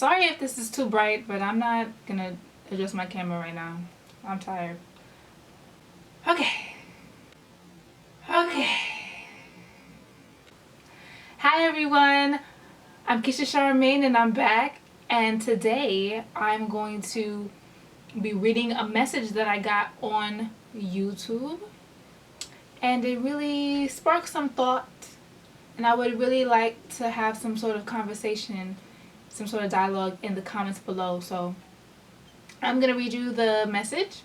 Sorry if this is too bright, but I'm not gonna adjust my camera right now. I'm tired. Okay. Hi everyone, I'm Keisha Charmaine and I'm back, and today I'm going to be reading a message that I got on YouTube, and it really sparked some thought, and I would really like to have some sort of conversation, some sort of dialogue in the comments below. So I'm gonna read you the message.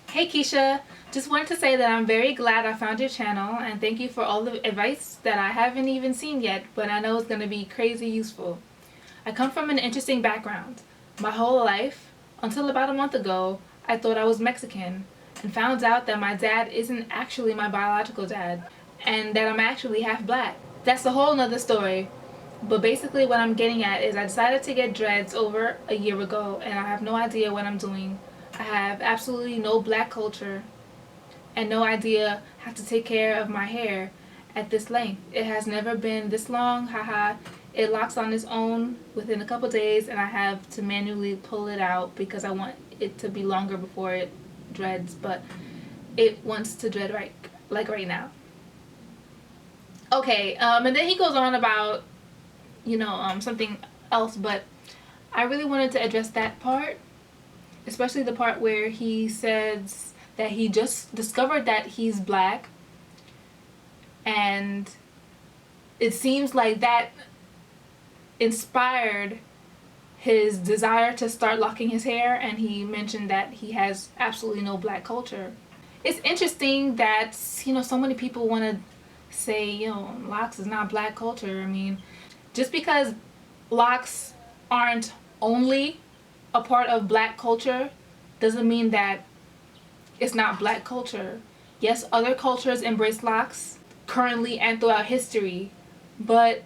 Hey Keisha, just wanted to say that I'm very glad I found your channel, and thank you for all the advice that I haven't even seen yet, but I know it's going to be crazy useful. I come from an interesting background. My whole life, until about a month ago, I thought I was Mexican, and found out that my dad isn't actually my biological dad, and that I'm actually half black. That's a whole nother story, but basically what I'm getting at is I decided to get dreads over a year ago, and I have no idea what I'm doing. I have absolutely no black culture and no idea how to take care of my hair at this length. It has never been this long, haha. It locks on its own within a couple days, and I have to manually pull it out because I want it to be longer before it dreads, but it wants to dread right now. Okay, and then he goes on about, something else, but I really wanted to address that part. Especially the part where he says that he just discovered that he's black, and it seems like that inspired his desire to start locking his hair, and he mentioned that he has absolutely no black culture. It's interesting that, so many people want to say, locks is not black culture. I mean, just because locks aren't only a part of black culture doesn't mean that it's not black culture. Yes, other cultures embrace locks currently and throughout history, but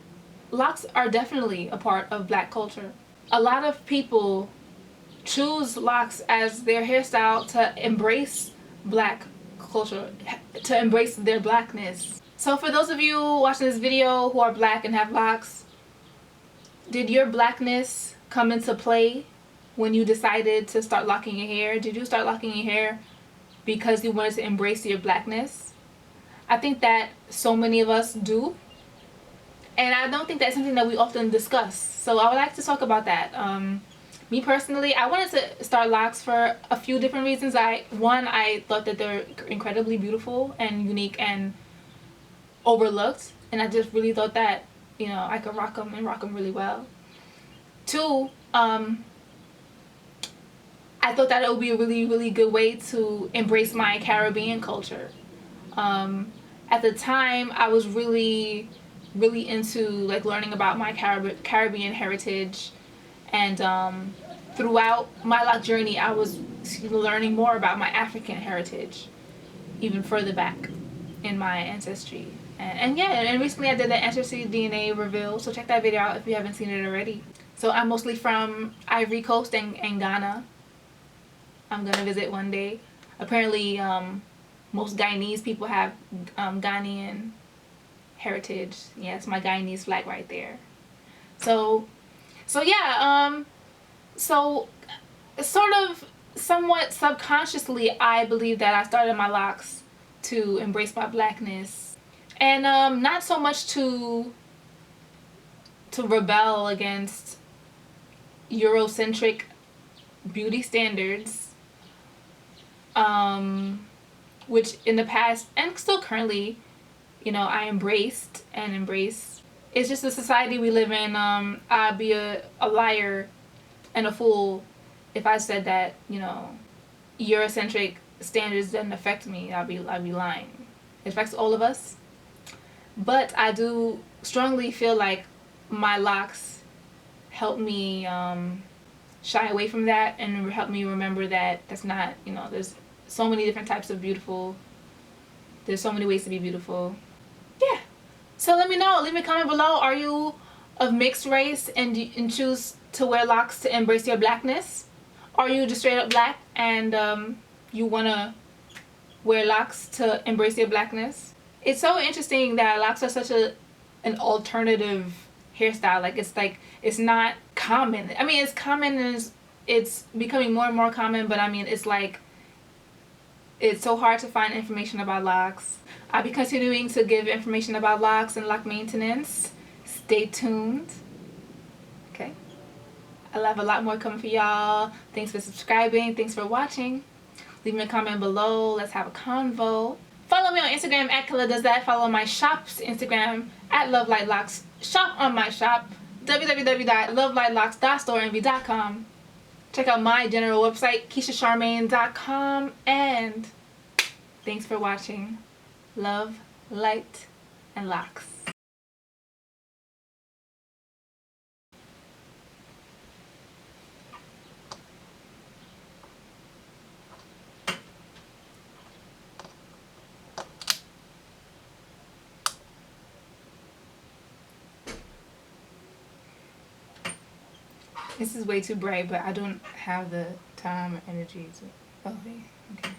locks are definitely a part of black culture. A lot of people choose locks as their hairstyle to embrace black culture, to embrace their blackness. So for those of you watching this video who are black and have locks, did your blackness come into play when you decided to start locking your hair? Did you start locking your hair because you wanted to embrace your blackness? I think that so many of us do, and I don't think that's something that we often discuss. So I would like to talk about that. Me personally, I wanted to start locks for a few different reasons. One, I thought that they're incredibly beautiful and unique and overlooked, and I just really thought that, I could rock them and rock them really well. Two, I thought that it would be a really, really good way to embrace my Caribbean culture. At the time, I was really, really into learning about my Caribbean heritage, and throughout my lock journey, I was learning more about my African heritage, even further back in my ancestry. And recently I did the ancestry DNA reveal, so check that video out if you haven't seen it already. So I'm mostly from Ivory Coast and Ghana. I'm gonna visit one day. Apparently, most Guyanese people have Ghanaian heritage. Yeah, it's my Guyanese flag right there. So yeah. So sort of, somewhat subconsciously, I believe that I started my locks to embrace my blackness, and not so much to rebel against Eurocentric beauty standards, which in the past and still currently, I embraced and embrace. It's just the society we live in. I'd be a liar and a fool if I said that, Eurocentric standards doesn't affect me. I'd be lying. It affects all of us. But I do strongly feel like my locks help me shy away from that, and help me remember that that's not, there's so many different types of beautiful. There's so many ways to be beautiful. Yeah. So let me know. Leave me a comment below. Are you of mixed race and choose to wear locks to embrace your blackness? Are you just straight up black and you want to wear locks to embrace your blackness? It's so interesting that locks are such an alternative hairstyle. Like it's not common. I mean, it's common and it's becoming more and more common, but I mean, it's like it's so hard to find information about locks. I'll be continuing to give information about locks and lock maintenance. Stay tuned. Okay. I'll have a lot more coming for y'all. Thanks for subscribing. Thanks for watching. Leave me a comment below. Let's have a convo. Follow me on Instagram at Killa Does That. Follow my shop's Instagram at LoveLightLocks. Shop on my shop, www.lovelightLocks.storeenvy.com. Check out my general website, KeishaCharmaine.com. And thanks for watching. Love, light, and locks. This is way too bright, but I don't have the time or energy to... Oh, okay.